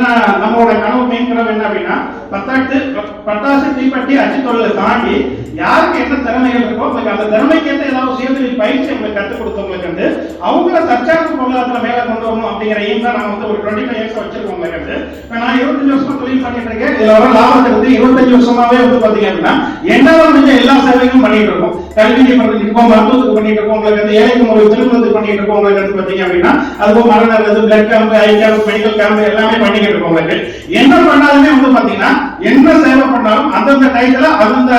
பாத்தீங்கன்னா நம்மளோட கனவு மேற்கிறது என்ன அப்படின்னா பட்டாசு தீப்பெட்டி அச்சு தொழிலை தாண்டி யாருக்கு என்ன திறமைகள் இருக்கோ அந்த திறமைக்கு ஏற்ற ஏதாவது சுயதொழில் பயிற்சி உங்களுக்கு கற்றுக் கொடுத்தவங்களுக்கு வந்து அவங்கள தற்சார்பு பொருளாதாரத்துல மேல கொண்டு வரணும் அப்படிங்கிற எய்ம் தான் நம்ம வந்து ஒரு 25 இயர்ஸ் வச்சிருக்கோம் உங்களுக்கு. நான் 25 வருஷமா தொழில் பண்ணிட்டு இருக்கேன். இதுல வர லாபத்தை எடுத்து 25 வருஷமாவே வந்து பாத்தீங்க அப்படின்னா என்னால முடிஞ்ச எல்லா சேவைகளும் பண்ணிட்டு இருக்கோம். கல்விக்கு பண்ணிட்டு இருக்கோம், மருத்துவத்துக்கு பண்ணிட்டு இருக்கோம், உங்களுக்கு வந்து ஏழைக்கு முறை திருமணத்துக்கு பண்ணிட்டு இருக்கோம். உங்களுக்கு வந்து பாத்தீங்க அப்படின்னா அதுவும் மரணம் பிளட் கேம்ப், ஐ கேம்ப், மெடிக்கல் கேம்ப் எல்லாமே பண்ணிக்கிட்டு இருக்கோம். உங்களுக்கு என்ன பண்ணாலுமே வந்து பாத்தீங்கன்னா என்ன சேவை பண்ணாலும் அந்தந்த டைத்துல அந்தந்த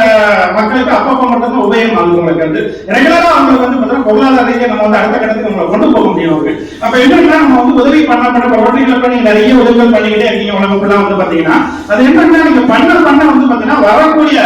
மக்களுக்கு அப்பப்ப மட்டும் தான் உபயோகம் ஆகுது. உங்களுக்கு வந்து ரெகுலரா அவங்களுக்கு வந்து பாத்தீங்கன்னா பொருளாதார ரீதியா நம்ம வந்து அடுத்த கட்டத்துக்கு நம்மளை கொண்டு போக முடியும். அப்ப என்னன்னா நம்ம வந்து உதவி பண்ண ரோட்டரியில நீங்க நிறைய உதவிகள் பண்ணிக்கிட்டே இருக்கீங்க. உலகம் வந்து பாத்தீங்கன்னா அது என்னன்னா நீங்க பண்ண வந்து பாத்தீங்கன்னா வரக்கூடிய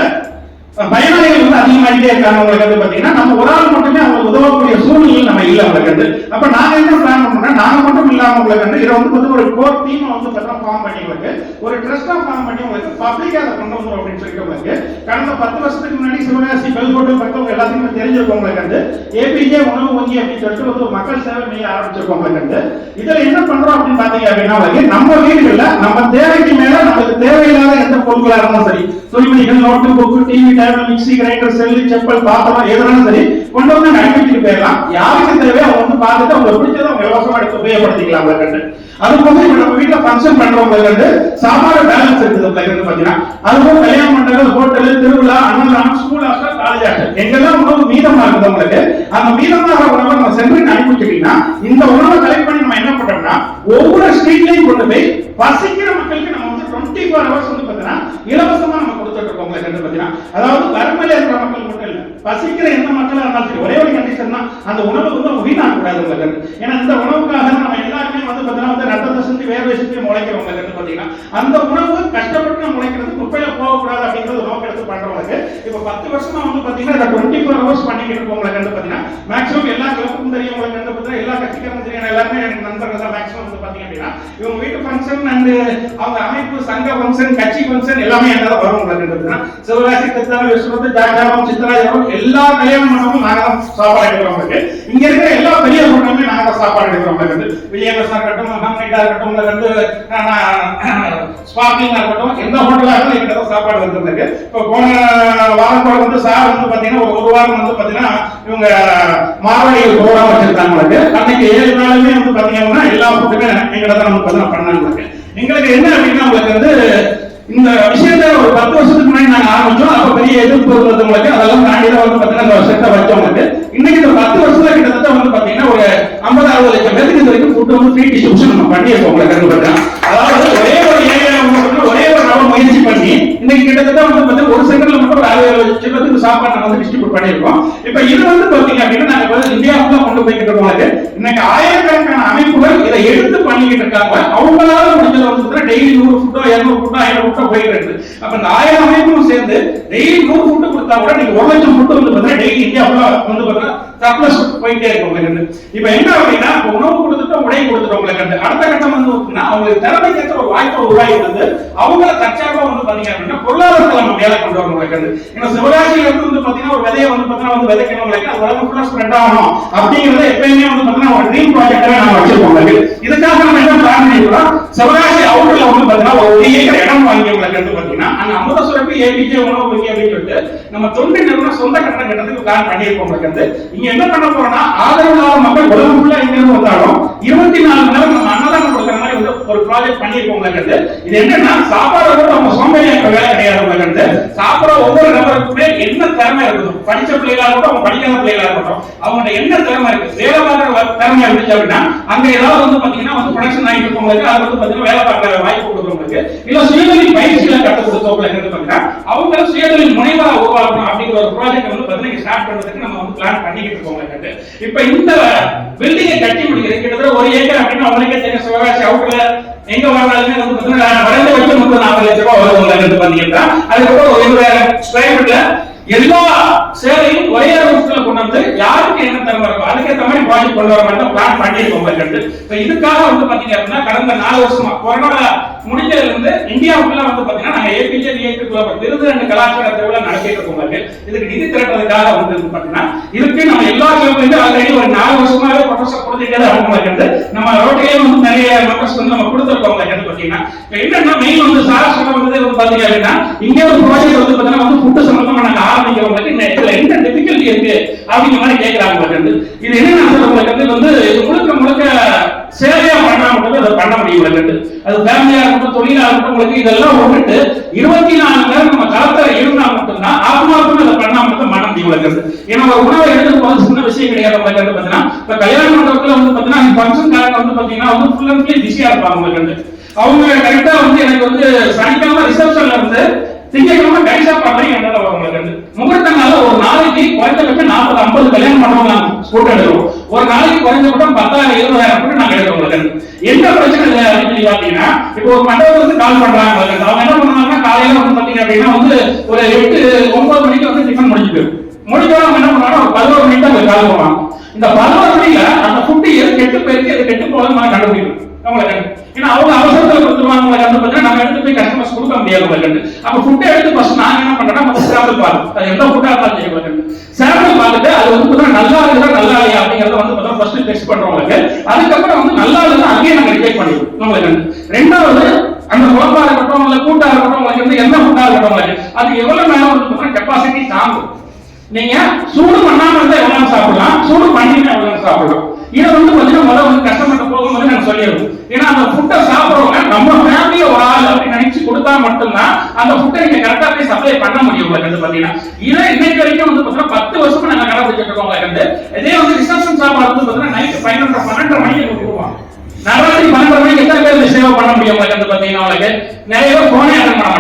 பயனாளிகள் வந்து அதிகமாகிட்டே இருக்காங்க. உங்களுக்கு வந்து பாத்தீங்கன்னா நம்ம ஒரு ஆள் மட்டுமே அவங்களுக்கு உதவக்கூடிய சூழ்நிலை நம்ம இல்ல. உங்களுக்கு வந்து அப்ப நாங்க என்ன பிளான் பண்றோம்னா நாங்க மட்டும் இல்லாம உங்களுக்கு வந்து இதை வந்து ஒரு கோர் டீம் வந்து பாத்தீங்கன்னா ஃபார்ம் பண்ணி உங்களுக்கு ஒரு ட்ரஸ்டா ஃபார்ம் பண்ணி உங்களுக்கு பப்ளிக்கா அதை கொண்டு வந்துரும் அப்படின்னு சொல்லிட்டு உங்களுக்கு கடந்த 10 வருஷத்துக்கு முன்னாடி சிவகாசி பெல்கோட்டு பக்கம் எல்லாத்தையுமே தெரிஞ்சிருக்கோம். உங்களுக்கு வந்து ஏபிஜே உணவு வங்கி அப்படின்னு சொல்லிட்டு வந்து மக்கள் சேவை மையம் ஆரம்பிச்சிருக்கோம். உங்களுக்கு வந்து இதுல என்ன பண்றோம் அப்படின்னு பாத்தீங்க அப்படின்னா நம்ம வீடுகள்ல நம்ம தேவைக்கு மேல நமக்கு தேவையில்லாத எந்த பொருட்களா இருந்தாலும் சரி, துணிமணிகள், note book, TV, mixie, grinder, cell, chappal, பாத்திரம் எதுனாலும் சரி கொண்டு வந்து அனுப்பிட்டு போயிடலாம். யாருக்கு தேவை அவங்க வந்து பார்த்துட்டு அவங்க பிடிச்சதை அவங்க இலவசமா எடுத்து உபயோகப்படுத்திக்கலாம். அது போக இப்ப நம்ம வீட்டுல ஃபங்க்ஷன் பண்றவங்களுக்கு சாப்பாடு பேலன்ஸ் இருக்குது பாத்தீங்கன்னா அதுவும் கல்யாண மண்டபம், ஹோட்டல், திருவிழா, அன்னதானம், ஸ்கூல் ஹாஸ்டல், காலேஜ் ஹாஸ்டல் எங்கெல்லாம் உணவு மீதமா இருக்குது உங்களுக்கு அந்த மீதமாக உணவை நம்ம சென்று அனுப்பிச்சிட்டீங்கன்னா இந்த உணவை கலெக்ட் பண்ணி நம்ம என்ன பண்றோம்னா ஒவ்வொரு ஸ்ட்ரீட்லயும் கொண்டு போய் பசிக்கிற மக்களுக்கு நம்ம வந்து 24 hours வந்து பாத்தீங்கன்னா இலவசமா நம்ம கொடுத்துட்டு இருக்கோம். பாத்தீங்கன்னா அதாவது வறுமையில இருக்கிற மக்கள் மட்டும் இல்ல, பசிக்கிற எந்த மக்களா இருந்தாலும் சரி ஒரே ஒரு கண்டிஷன் தான் அந்த உணவு வந்து வீணாக கூடாது. ஏன்னா இந்த உணவுக்காக நம்ம எல்லாருமே வந்து பாத்தீங்கன்னா வந்து ரத்தத்தை சிந்தி வேர்வை சிந்தி முளைக்கிறவங்க பாத்தீங்கன்னா அந்த உணவு கஷ்டப்பட்டு முளைக்கிறது குப்பையில போகக்கூடாது அப்படிங்கிறது நோக்கம் எடுத்து பண்றவங்களுக்கு இப்ப 10 வருஷமா வந்து பாத்தீங்கன்னா 24 hours பண்ணிக்கிட்டு இருக்கோம். உங்களுக்கு பாத்தீங்கன்னா மேக்ஸிமம் எல்லா கிளப்புக்கும் தெரியும். உங்களுக்கு பாத்தீங்கன்னா எல்லா கட்சிக்காரும் தெரியும், எல்லாருமே எனக்கு நண்பர்கள் தான் மேக்ஸிமம் வந்து பாத்தீங்க அப்படின்னா இவங்க வீட்டு ஃபங்க்ஷன் அண்ட் அவங்க அமைப்பு சங்க ஃபங்க்ஷன், கட்சி ஃபங்க்ஷன் எல்லாமே என்னால வரும். உங்களுக்கு சிவகாசி, கிருஷ்ணகிரி, விஸ்வநாத், ஜாகராமம், சித்தராஜம் எல்லா கல்யாண மண்டபமும் நாங்க தான் சாப்பாடு எடுக்கிறோம். இங்க இருக்கிற எல்லா பெரிய ஹோட்டலுமே நாங்க தான் சாப்பாடு எடுக்கிறோம். விஜயதசா இருக்கட்டும், ஹம்னைட்டா இருக்கட்டும், உங்களுக்கு வந்து ஸ்பார்க்கிங்கா இருக்கட்டும், எந்த ஹோட்டலா இருந்தாலும் எங்கிட்ட தான் சாப்பாடு வந்துருக்கு. இப்போ போன வாரத்தோட வந்து சார் வந்து பாத்தீங்கன்னா ஒரு வாரம் வந்து பாத்தீங்கன்னா இவங்க மார்வாடிகள் ப்ரோக்ராம் வச்சிருக்காங்க. உங்களுக்கு அன்னைக்கு 7 நாளுமே வந்து பாத்தீங்கன்னா எல்லா ஃபுட்டுமே எங்கிட்ட தான் வந்து பாத்தீங்கன்னா பண்ணாங்க. எங்களுக்கு என்ன அப்படின்னா உங்களுக்கு வந்து இந்த விஷயத்தை ஒரு 10 வருஷத்துக்கு முன்னாடி நாங்க ஆரம்பிச்சோம். அப்ப பெரிய எதிர்ப்பு இருந்தவங்களுக்கு அதெல்லாம் தாண்டி தான் வந்து பாத்தீங்கன்னா செட்டை வச்சவங்களுக்கு இன்னைக்கு இந்த 10 வருஷத்துல கிட்டத்தட்ட வந்து பாத்தீங்கன்னா ஒரு 50-60 லட்சம் பேருக்கு இது வரைக்கும் ஃபுட் வந்து ஃப்ரீ டிஸ்ட்ரிபியூஷன் நம்ம பண்ணியிருக்கோம். உங்களுக்கு அதாவது ஒரே ஒரு ஏரியா ஒரே ஒரு நபர் முயற்சி பண்ணி இன்னைக்கு கிட்டத்தட்ட வந்து பாத்தீங்கன்னா ஒரு செகண்ட்ல மட்டும் ஒரு 60 லட்சம் பேருக்கு சாப்பாடு நம்ம வந்து டிஸ்ட்ரிபியூட் பண்ணியிருக்கோம். இப்ப இது வந்து பாத்தீங்க அப்படின்னா நாங்க இந்தியாவுக்குள்ள கொண்டு போய்கிட்டு இருக்கோம். இன்னைக்கு ஆயிரக்கணக்கான அமைப்புகள் இதை எடுத்து பண்ணிக்கிட்டு இருக்காங்க. அவங்களால முடிஞ்சதை வந்து டெய்லி 100 ஃபுட்டோ 200 ஃபுட்டோ 500 ஃபுட்டோ போயிட்டு இருக்கு. அப்ப இந்த 1000 அமைப்பும் சேர்ந்து டெய்லி 100 ஃபுட்டு கொடுத்தா கூட நீங்க 1 லட்சம் ஃபுட்டு வந்து பாத்தீங்கன்னா டெய்லி இந்தியாவுக்குள்ள வந்து பாத்தீங்கன்னா சப்ளஸ் போயிட்டே இருக்கும். இப்ப என்ன அப்படின்னா உணவு கொடுத்துட்டு உடை கொடுத்துட்டு உங்களுக்கு அடுத்த கட்டம் வந்து அவங்களுக்கு திறமைக்கேற்ற ஒரு வாய்ப்பை உருவாகி வந்து அவங்கள தற்சார்பா வந்து பாத்தீங்க அப்படின்னா பொருளாதாரத்தை நம்ம மேல கொண்டு வரணும். ஏன்னா சிவகாசியில இருந்து வந்து பாத்தீங்கன்னா ஒரு விதையை வந்து பாத்தீங்கன்னா வந்து விதைக்கணும். அது உலகம் ஃபுல்லா ஸ்ப்ரெட் ஆகணும் அப்படிங்கறத எப்பயுமே வந்து பாத்தீங்கன்னா ஒரு ட்ரீம் ப்ராஜெக்டாவே நாம வச்சிருக்கோம். இதுக்காக நம்ம என்ன பிளான் பண்ணிருக்கோம், சிவகாசி அவுட்டர்ல வந்து பாத்தீங்கன்னா ஒரு ஏக்கர் இடம் வாங்கி உங்களுக்கு பாத்தீங்கன்னா அங்க அமுத சுரப்பி ஏபிஜே உணவு வங்கி அப்படின்னு சொல்லிட்டு நம்ம தொண்டு நிறுவனம் சொந்த கட்டணம் கட்டத்துக்கு பிளான் பண்ணிருக்கோம். இங்க என்ன பண்ண போறோம்னா ஆதரவில்லாத மக்கள் உலகம் ஃபுல்லா எங்க இருந்து வந்தாலும் 24 மணி நேரம் நம்ம அன்னதானம் கொடுக்கிற மாதிரி வந்து ஒரு ப்ராஜெக்ட் பண்ணிருக்கோம். இது என்னன்னா சாப்பாடு கூட அவங்க சோம்பேறியா வேலை கிடையாது. சாப்பிட ஒவ்வொரு நபருக்குமே என்ன திறமை இருக்குது, படிச்ச பிள்ளைகளா இருக்கட்டும், அவங்க படிக்காத பிள்ளைகளா இருக்கட்டும், அவங்க என்ன திறமை இருக்கு, வேலை பார்க்கிற திறமை இருந்துச்சு அப்படின்னா அங்க ஏதாவது வந்து பாத்தீங்கன்னா வந்து ப்ரொடக்ஷன் ஆகிட்டு இருக்கவங்களுக்கு அது வந்து பாத்தீங்கன்னா வேலை பார்க்கிற வாய்ப்பு கொடுக்குறவங்களுக்கு இல்ல சுயதொழில் பயிற்சியில கற்றுக் கொடுத்தவங்களுக்கு பாத்தீங்கன்னா அவங்க சுயதொழில் முனைவரா உருவாக்கணும் அப்படிங்கிற ஒரு ப்ராஜெக்ட் வந்து பாத்தீங்கன்னா ஸ்டார்ட் பண்றதுக்கு நம்ம வந்து பிளான் பண்ணிக்கிட்டு இருக்கோம். இப்ப இந்த பில்டிங்கை கட்டி முடிக்கிறது கிட்டத்தட்ட 1 ஏக்கர் அப்படின்னு அவங்களுக்கே தெரியும். சிவகாசி அவுட்ல எங்க வாங்கினாலுமே வந்து பாத்தீங்கன்னா வளர்ந்து வச்சு 30-40 லட்சம் ரூபாய் வருது பாத்தீங்கன்னா அதுக்கப்புறம் 20,000 ஸ்கொயர் ஃபீட்ல எல்லா சேவையும் ஒரே ரூட்ல கொண்டு வந்து யாருக்கு என்ன திறமை இருக்கும் அதுக்கேற்ற மாதிரி ப்ராஜெக்ட் கொண்டு வர மாதிரி பிளான் பண்ணியிருக்கோம். இப்ப இதுக்காக வந்து பாத்தீங்க அப்படின்னா கடந்த 4 வருஷமா கொரோனா முடிஞ்சதுல இருந்து இந்தியாவுக்குள்ள வந்து பாத்தீங்கன்னா நாங்க ஏபிஜே ரிலேட்டட் விருது அண்ட் கலாச்சார திருவிழா நடத்திட்டு இருக்கோங்க. இதுக்கு நிதி திரட்டுறதுக்காக வந்து பாத்தீங்கன்னா இதுக்கு நம்ம எல்லா கிளப்லயும் ஆல்ரெடி ஒரு 4 வருஷமாவே ப்ரொஃபசர் கொடுத்துட்டே தான் இருக்கோங்க. நம்ம ரோட்லயே வந்து நிறைய மெம்பர்ஸ் வந்து நம்ம கொடுத்துருக்கோங்க. பாத்தீங்கன்னா என்னன்னா மெயின் வந்து சார் சொல்ல வந்து பாத்தீங்க அப்படின்னா இங்க ஒரு ப்ராஜெக்ட் வந்து பாத்தீங்கன்னா வந்து ஃபுட் சம்பந்தமா நாங்க ஆரம்பிக்கிறவங்களுக்கு இதுல என்ன டிஃபிகல்ட்டி இருக்கு அப்படிங்கிற மாதிரி கேட்கிறாங்க. இது என்ன சொல்றவங்களுக்கு வந்து இது முழுக்க சேவையா பண்ணா மட்டும் அதை பண்ண முடியும். அது ஃபேமிலியா இருக்கட்டும் தொழிலா இருக்கட்டும் உங்களுக்கு இதெல்லாம் ஒன்றுட்டு 24 நேரம் நம்ம களத்துல இருந்தா மட்டும்தான் ஆத்மார்த்தமா அதை பண்ணா மட்டும் பண்ண முடியும். ஏன்னா ஒரு உணவை எடுத்து போது சின்ன விஷயம் கிடையாது. பாத்தீங்கன்னா இப்ப கல்யாண மண்டபத்துல வந்து பாத்தீங்கன்னா ஃபங்க்ஷன் காரங்க வந்து பாத்தீங்கன்னா வந்து ஃபுல் அண்ட் ஃபுல்லி பிஸியா இருப்பாங்க. அவங்க கரெக்டா வந்து எனக்கு வந்து சனிக்கிழமை ரிசப்ஷன்ல இருந்து திங்கக்கிழமை கைசா பண்ணி என்னால வருவாங்க. முகூர்த்தனால ஒரு நாளைக்கு குறைந்தபட்சம் 40-50 கல்யாணம் பண்ணுவோம். நாங்க போட்டோ எடுக்கிறோம். ஒரு நாளைக்கு குறைஞ்சபட்சம் 10,000-20,000 கூட நாங்க எடுக்கிறோம். என்ன பிரச்சனை இல்லை அப்படின்னு சொல்லி பாத்தீங்கன்னா இப்போ ஒரு மண்டபம் வந்து கால் பண்றாங்க. அவங்க என்ன பண்ணுவாங்கன்னா காலையில வந்து பாத்தீங்க அப்படின்னா வந்து ஒரு 8-9 மணிக்கு வந்து டிஃபன் முடிஞ்சோம் என்ன பண்ணுவாங்க ஒரு 11 மணிக்கு தான் கால் பண்ணுவாங்க. இந்த 11 மணில அந்த ஃபுட்டு எது கெட்டு போயிருக்கு எது கெட்டு போகலன்னு நான் கண்டுபிடிக்கணும். ஏன்னா அவங்க அவசரத்துல கொடுத்துருவாங்க. நம்ம எடுத்து போய் கஸ்டமர்ஸ் கொடுக்க முடியாது. அப்ப ஃபுட்டை எடுத்து ஃபர்ஸ்ட் நாங்க என்ன பண்றோம்னா சாம்பிள் பார்த்து அது எந்த ஃபுட்டா இருந்தாலும் தெரியும். சாம்பிள் பார்த்துட்டு அது வந்து நல்லா இருக்குதா நல்லா இல்லையா அப்படிங்கறத வந்து ஃபர்ஸ்ட் டெஸ்ட் பண்றோம். அதுக்கப்புறம் வந்து நல்லா இருந்தா அங்கேயே நாங்க ரிஜெக்ட் பண்ணிடுவோம். ரெண்டாவது அந்த குழம்பா இருக்கட்டும் இல்ல கூட்டா இருக்கட்டும் உங்களுக்கு வந்து எந்த ஃபுட்டா இருக்கட்டும் அது எவ்வளவு நேரம் வந்து கெப்பாசிட்டி தாங்கும். நீங்க சூடு பண்ணாம இருந்தா எவ்வளவு சாப்பிடலாம், சூடு பண்ணினா எவ்வளவு சாப்பிடலாம். இதை வந்து பாத்தீங்கன்னா முதல்ல வந்து கஷ்டப்பட்டு போகும்போது நாங்க சொல்லிடுவோம். ஏன்னா அந்த ஃபுட்டை சாப்பிடுறவங்க நம்ம ஃபேமிலிய ஒரு ஆள் அப்படின்னு நினைச்சு கொடுத்தா மட்டும்தான் அந்த ஃபுட்டை நீங்க கரெக்டா போய் சப்ளை பண்ண முடியும். பாத்தீங்கன்னா இதை இன்னைக்கு வரைக்கும் வந்து பாத்தீங்கன்னா 10 வருஷமா நாங்க கடைபிடிச்சிட்டு இருக்கோம். இதே வந்து ரிசப்ஷன் சாப்பாடு வந்து பாத்தீங்கன்னா நைட் 11:30 மணிக்கு கொடுத்துருவாங்க. நடுராத்திரி 12 மணிக்கு எத்தனை பேர் சேவை பண்ண முடியும்? பாத்தீங்கன்னா அவங்களுக்கு நிறைய பேர் போனே அட்டன் பண்ண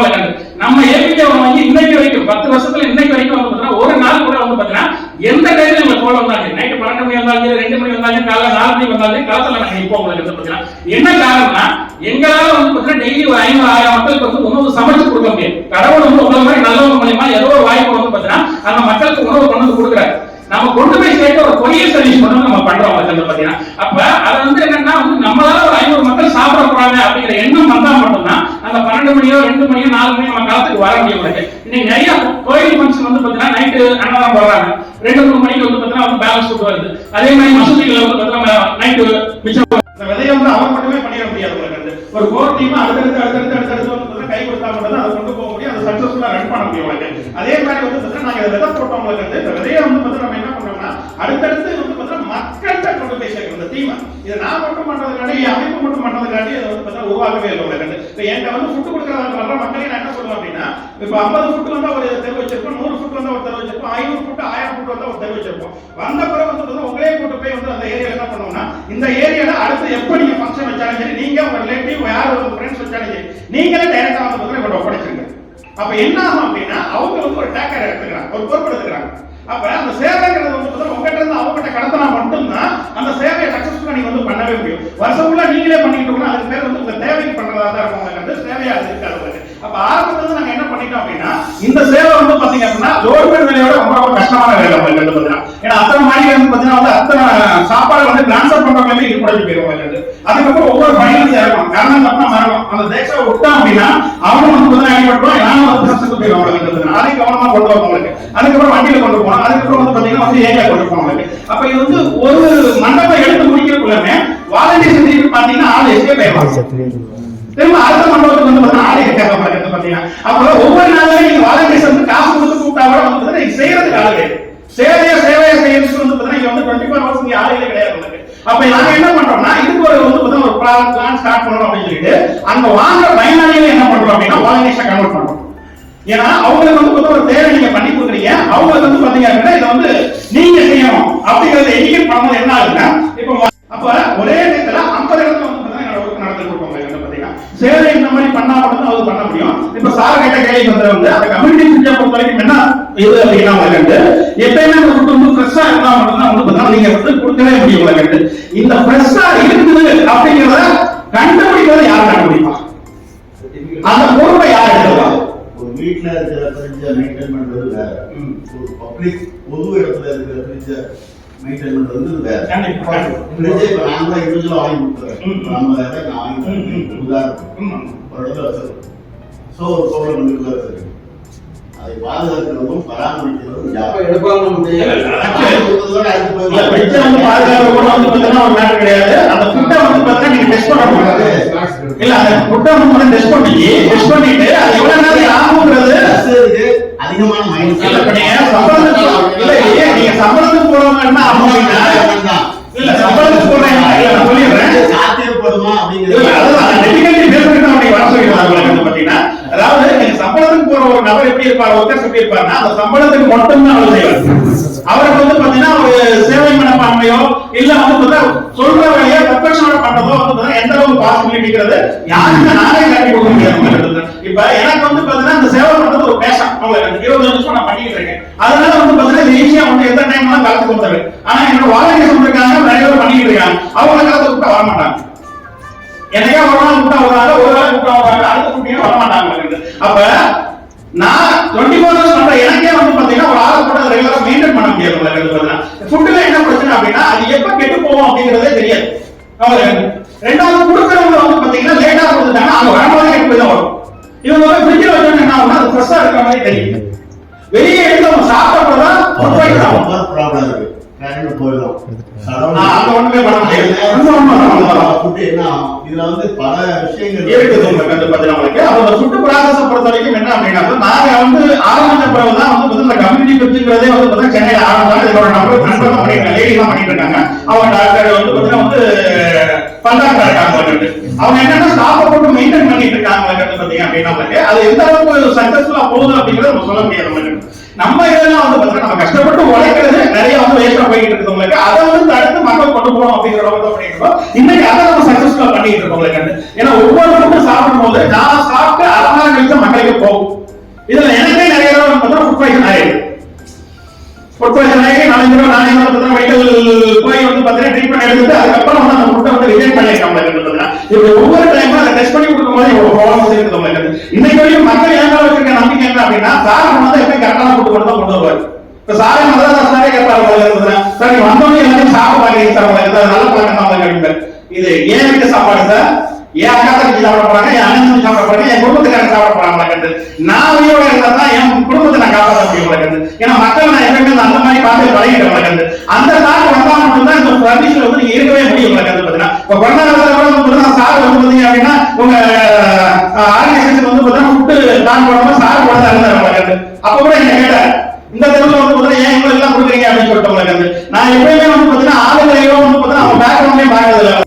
மாட்டாங்க. நம்ம ஏபிகே வாங்கி இன்னைக்கு வரைக்கும் 10 வருஷத்துல இன்னைக்கு வரைக்கும் வந்து பாத்தீங்கன்னா ஒரு நாள் கூட வந்து பாத்தீங்கன்னா எந்த டைம்ல நம்ம போல வந்தாங்க நைட் 12 மணி வந்தாலும் 2 மணி வந்தாலும் காலைல 4 மணிக்கு வந்தாலும் களத்துல நாங்க இப்போ உங்களுக்கு பாத்தீங்கன்னா என்ன காரணம்னா எங்களால வந்து பாத்தீங்கன்னா டெய்லி ஒரு 500-1000 மக்களுக்கு வந்து உணவு சமைச்சு கொடுக்க முடியும். கடவுள் வந்து உங்களை மாதிரி நல்லவங்க மூலியமா ஏதோ ஒரு வாய்ப்பு வந்து பாத்தீங்கன்னா அந்த மக்களுக்கு உணவு கொண்டு வந்து கொடுக்குறாரு. நம்ம கொண்டு போய் சேர்க்க ஒரு கொரியர் சர்வீஸ் மட்டும் நம்ம பண்றோம். பாத்தீங்கன்னா அப்ப அது வந்து என்னன்னா வந்து நம்மளால ஒரு 500 மக்கள் சாப்பிடக்கூடாது அப்படிங்கிற எண்ணம் வந்தா மட்டும்தான் அந்த 12 மணியோ 2 மணியோ 4 மணியோ நம்ம காலத்துக்கு வர முடியும். இன்னைக்கு நிறைய கோயில் ஃபங்க்ஷன் வந்து பாத்தீங்கன்னா நைட்டு அன்னதானம் போடுறாங்க. 2-3 மணிக்கு வந்து பாத்தீங்கன்னா வந்து பேலன்ஸ் ஃபுட் வருது. அதே மாதிரி மசூதிகள் வந்து பாத்தீங்கன்னா நைட்டு மிச்சம் விதையை வந்து அவர் மட்டுமே பண்ணிட முடியாது. ஒரு கோர் டீம் அடுத்தடுத்து வந்து கை கொடுத்தா மட்டும் அதை கொண்டு போக முடியும். அதை சக்சஸ்ஃபுல்லா ரன் பண்ண முடியும். அதே மாதிரி வந்து பாத்தீங்கன்னா நாங்க விதை போட்டவங்களுக்கு இந்த விதையை வந்து பாத்தீங்கன்னா நம்ம என்ன பண்றோம்னா அடுத்தடுத்து வந்து பாத்தீங்கன்னா மக்கள்கிட்ட கொண்டு போய் சேர்க்கணும். இந்த டீம் இதை நான் மட்டும் பண்றதுக்காண்டி அமைப்பு மட்டும் பண்றதுக்காண்டி அதை வந்து பாத்தீங்கன்னா உருவாகவே இல்லை. இப்ப என்கிட்ட வந்து ஃபுட் கொடுக்கறவங்க வர்ற மக்களே நான் என்ன சொல்லுவேன் அப்படின்னா இப்ப 50 ஃபுட் வந்தா ஒரு தெரு வச்சிருப்போம், 100 ஃபுட் வந்தா ஒரு தெரு வச்சிருப்போம், 500 ஃபுட் 1000 ஃபுட் வந்தா ஒரு தெரு வச்சிருப்போம். வந்த பிறகு வந்து உங்களே கூட்டு போய் வந்து அந்த ஏரியா என்ன பண்ணுவோம்னா இந்த ஏரியால அடுத்து எப்ப நீங்க ஃபங்க்ஷன் வச்சாலும் சரி நீங்க உங்க ரிலேட்டிவ் யார் உங்க ஃப்ரெண்ட்ஸ் வச்சாலும் சரி நீங்களே டைரக்டா வந்து பாத்தீங்கன்னா ஒப்படைச்சிருங்க. அப்ப என்ன ஆகும் அப்படின்னா அவங்க வந்து ஒரு டேக்கர் எடுத்துக்கிறாங்க, ஒரு பொறுப்பு எடுத்துக்கிறாங்க. அப்ப அந்த சேவைங்கிறது வந்து உங்ககிட்ட இருந்து அவங்ககிட்ட கடத்தினா மட்டும்தான் அந்த சேவையை சக்சஸ்ஃபுல்லா நீங்க வந்து பண்ணவே முடியும். வருஷம் ஃபுல்லா நீங்களே பண்ணிட்டு இருக்கணும். அதுக்கு பேர் வந்து உங்க தேவைக்கு பண்றதா தான் இருக்கும். சேவையா இருக்காது. அப்ப ஆரம்பத்துல நாங்க என்ன பண்ணிட்டோம் அப்படின்னா இந்த சேவை வந்து பாத்தீங்க அப்படின்னா கவர்மெண்ட் வேலையோட ரொம்ப கஷ்டமான வேலை பாத்தீங்கன்னா. ஏன்னா அத்தனை மாதிரி வந்து பாத்தீங்கன்னா வந்து அத்தனை சாப்பாடு வந்து டிரான்ஸ்பர் பண்றவங்களே இது குறைஞ்சு போயிருவாங்க. அதுக்கப்புறம் ஒவ்வொரு பணியும் சேரணும். காரணம் தப்பா மறக்கும். அந்த தேசம் விட்டோம் அப்படின்னா அவனும் வந்து பாத்தீங்கன்னா அடிபட்டுருவான். யாரும் வந்து பிரச்சனை போயிருவாங்க. அதை கவனமா கொண்டு வரவங்களுக்கு அதுக்கப்புறம் வண்டியில கொண்டு போகணும். அதுக்கப்புறம் வந்து பாத்தீங்கன்னா வந்து ஏரியா கொண்டு போவாங்க. அப்ப இது வந்து ஒரு மண்டபம் எடுத்து முடிக்கிறதுக்குள்ளமே வாலண்டியர்ஸ் பாத்தீங்கன்னா ஆள் எஸ்கேப் ஆயிடுவாங்க. திரும்ப அடுத்த மண்டபத்துக்கு வந்து பாத்தீங்கன்னா ஆளே இருக்காங்க பாத்தீங்கன்னா. அப்ப ஒவ்வொரு நாளும் நீங்க வாலண்டியர்ஸ் வந்து காசு கொடுத்து கூப்பிட்டா கூட வந்து பாத்தீங்கன்னா செய்யறதுக்கு ஆளு சேவையா செய்யறதுக்கு வந்து பாத்தீங்கன்னா இங்க வந்து 24 hours இங்க ஆளுகளே கிடையாது. அப்ப நாங்க என்ன பண்றோம்னா இதுக்கு ஒரு வந்து பாத்தீங்கன்னா ஒரு பிளான் ஸ்டார்ட் பண்ணணும் அப்படின்னு சொல்லிட்டு அந்த வாங்குற பயனாளிகளை என்ன பண்றோம் அப்படின்னா வாலண்டியர்ஸா கன்வெர்ட் பண்றோம். ஏன்னா அவங்களுக்கு வந்து ஒரு தேவை நீங்க பண்ணி கொடுக்குறீங்க. அவங்களுக்கு வந்து பாத்தீங்க அப்படின்னா இதை வந்து நீங்க செய்யணும் அப்படிங்கறத எடிக்கேட் பண்ணும்போது என்ன ஆகுதுன்னா இப்ப அப்ப ஒரே நேரத்துல 50 இடத்துல வந்து பாத்தீங்கன்னா ஒர்க் நடத்தி கொடுப்போம். சேவை இந்த மாதிரி பண்ணா மட்டும் அது பண்ண முடியும். இப்ப சார் கேட்ட கேள்வி வந்து அந்த கம்யூனிட்டி சிட்டியை பொறுத்த வரைக்கும் என்ன இது அப்படின்னா வந்து எப்பயுமே வந்து ஃப்ரெஷ்ஷா இருந்தா மட்டும்தான் வந்து பாத்தீங்கன்னா நீங்க வந்து கொடுக்கவே முடியும். உங்களுக்கு இந்த ஃப்ரெஷ்ஷா இருக்குது அப்படிங்கிறத கண்டுபிடிக்கிறத யார் கண்டுபிடிப்பா? அந்த பொறுப்பை யார் எடுத்துவா? ஒரு வீட்டுல இருக்கிற ஃப்ரிட்ஜை மெயின்டைன் பண்றது வேற, ஒரு பப்ளிக் பொது இடத்துல இருக்கிற ஃப்ரிட்ஜை மெயின்டைன் பண்றது வேற. ஃப்ரிட்ஜை இப்ப நான் தான் இண்டிவிஜுவலா வாங்கி கொடுத்துறேன். நம்ம நான் வாங்கி உதாரணம் ஒரு இடத்துல வச்சிருக்கோம். ஸோ ஒரு சோழ மண்ணுக்குள்ள இருக்கு. அதை பாதுகாக்கிறதும் பராமரிக்கிறதும் யார் எடுப்பாங்க கிடையாது. அந்த ஃபுட்டை வந்து பார்த்தா நீங்க டெஸ்ட் பண்ண கூடாது. இல்ல அந்த ஃபுட்டை வந்து டெஸ்ட் பண்ணிட்டு அது எவ்வளவு நேரம் ஆகுங்கிறது அதிகமான மைண்ட் நீங்க சம்பளத்துக்கு போறவங்கன்னா இல்ல சம்பளத்துக்கு போறீங்க இல்ல நான் சொல்லிடுறேன் சாத்தியப்படுமா பாத்தீங்கன்னா அதாவது நீங்க சம்பளத்துக்கு போற ஒரு நபர் எப்படி இருப்பார் ஒருத்தர் எப்படி இருப்பாருன்னா அந்த சம்பளத்துக்கு மட்டும்தான் அவர் செய்வார். அவருக்கு வந்து பாத்தீங்கன்னா ஒரு சேவை மனப்பான்மையோ இல்ல வந்து பார்த்தா சொல்ற வழியா பெர்ஃபெக்ஷனோட பண்றதோ வந்து எந்த அளவுக்கு பாசிபிலிட்டிங்கிறது யாருமே நானே காட்டி கொடுக்க முடியாது. இப்ப எனக்கு வந்து பாத்தீங்கன்னா இந்த சேவை பண்றது ஒரு பேஷன். உங்களுக்கு 20 நிமிஷம் நான் பண்ணிட்டு இருக்கேன். அதனால வந்து பாத்தீங்கன்னா ஈஸியா வந்து எந்த டைம்லாம் கலந்து கொடுத்தாரு. ஆனா என்னோட வாடகை சொல்லிருக்காங்க நிறைய பேர் பண்ணிட்டு இருக்காங்க. அவங்க கலந்து கூப்பிட்டா வர மாட்டாங்க. எனக்கே ஒரு நாள் கூப்பிட்டா வருவாங்க, ஒரு நாள் கூப்பிட்டா வருவாங்க, அடுத்த கூட்டியும் வர மாட்டாங்க. அப்ப நான் 24 ஹவர்ஸ் பண்ற எனக்கே வந்து பாத்தீங்கன்னா ஒரு ஆளை கூட ரெகுலரா மெயின்டைன் பண்ண முடியாது. ஃபுட்ல என்ன பிரச்சனை அப்படின்னா அது எப்ப கெட்டு போகும் அப்படிங்கறதே தெரியாது. ரெண்டாவது கொடுக்கறவங்க வந்து பாத்தீங்கன்னா லேட்டா கொடுத்துட்டாங்க, அவங்க வரும்போது கெட்டு போய் தான் வரும். இவங்க வந்து ஃப்ரிட்ஜில் வச்சோன்னு என்ன ஆகும்னா அது ஃப்ரெஷ்ஷா இருக்கிற மாதிரி தெரியும். வெளியே எடுத்து அவங்க சாப்பிட்டப்பதான் ப்ராப்ளம் இருக்கு. கரண்ட் போயிடும். அங்க ஒண்ணுமே பண்ண முடியாது. இதுல வந்து பல விஷயங்கள் இருக்குது உங்களுக்கு பாத்தீங்கன்னா அவங்க ஃபுட் ப்ராசஸ் பொறுத்த வரைக்கும் என்ன அப்படின்னா நாங்க வந்து ஆரம்பிச்ச பிறகுதான் வந்து இந்த கம்யூனிட்டி பத்திங்கிறதே வந்து பாத்தீங்கன்னா சென்னையில ஆரம்பிச்சாங்க. இதோட நம்பர் நண்பர் பண்ணிருக்காங்க, லேடி தான் பண்ணிட்டு இருக்காங்க. அவங்க டாக்டர் வந்து பாத்தீங்கன்னா வந்து பண்டாக்டா இருக்காங்க. அவங்க என்னன்னா ஸ்டாஃபை போட்டு மெயின்டைன் பண்ணிட்டு இருக்காங்க பாத்தீங்க அப்படின்னா அது எந்த அளவுக்கு சக்சஸ்ஃபுல்லா போகுது அப்படிங்கறத நம்ம சொல்ல முடியாது. நம்ம இதெல்லாம் வந்து பாத்தீங்கன்னா நம்ம கஷ்டப்பட்டு உழைக்கிறது நிறைய வந்து வேஸ்டா போயிட்டு இருக்குது உங்களுக்கு. அதை வந்து தடுத்து மக்கள் கொண்டு போகணும் அப்படிங்கிற அளவுக்கு பண்ணிருக்கோம். இன்னைக்கு அதை நம்ம சக்சஸ்ஃபுல்லா பண்ணிட்டு இருக்கோம் உங்களுக்கு. ஏன்னா ஒவ்வொருத்தருக்கும் சாப்பிடும் போது நான் சாப்பிட்டு அரை நேரம் கழிச்சு மக்களுக்கு போகும். இதுல எனக்கே நிறைய தடவை பார்த்தா ஃபுட் பாய்சன் ஆயிடுது. ஃபுட் பாய்சன் ஆகி 4 தடவை பார்த்தா வைக்கல் போய் வந்து பாத்தீங்கன்னா ட்ரீட்மெண்ட் எடுத்துட்டு அதுக்கப்புறம் வந்து அந்த ஃபுட்டை வந்து ரிஜெக்ட் பண்ணிருக்காங்க. இப்படி ஒவ்வொரு டைமும் அதை டெஸ்ட் பண்ணி கொடுக்கும் போது இவ்வளவு ப்ராப்ளம்ஸ் இருக்குது உங்களுக்கு. இன்னைக்கு வரையும் மக்கள் ஏன் வச்சிருக்க நம்பிக்கை என்ன அப்படின்னா சார் வந்து எப்பயும் கரெக்டான ஃபுட் கொண்டு தான் கொண்டு வருவார். இப்ப சாரே மதராச சாரே கேட்பாரு சார் நீங்க வந்தோடனே எல்லாத்தையும் சாப்பிட பாக்குறீங்க சார் உங்களுக்கு நல்ல பழக்கம் தான் உங்களுக்கு. இது ஏன் வீட்டு சாப்பாடு சார், என் அக்கா தங்கச்சி சாப்பிட போறாங்க, என் அண்ணன் சாப்பிட போறாங்க, என் குடும்பத்துக்காரங்க சாப்பிட போறாங்க. நான் உயிரோட இருந்தா தான் என் குடும்பத்தை நான் காப்பாற்ற முடியும். ஏன்னா மக்கள் நான் எப்பவுமே அந்த மாதிரி பார்த்து பழகிட்டேன். அந்த சார் வந்தா மட்டும்தான் இந்த சர்வீஸ்ல வந்து நீங்க இருக்கவே முடியும். பாத்தீங்கன்னா இப்ப கொரோனா காலத்துல சார் வந்து பாத்தீங்க அப்படின்னா உங்க ஆர்கனைசேஷன் வந்து பாத்தீங்கன்னா ஃபுட்டு தான் போடாம சார் கூட தான் இருந்தாரு. அப்ப கூட என்ன கேட்டார் இந்த தெருவில் வந்து பாத்தீங்கன்னா ஏன் இவ்வளவு எல்லாம் கொடுக்குறீங்க அப்படின்னு சொல்லிட்டு நான் எப்பயுமே வந்து பாத்தீங்கன்னா ஆளுங்களையோ வந்து பாத்தீங்கன்னா அவங்க பேக்ரவுண்ட்லயே பார்க்கறது இல்லை.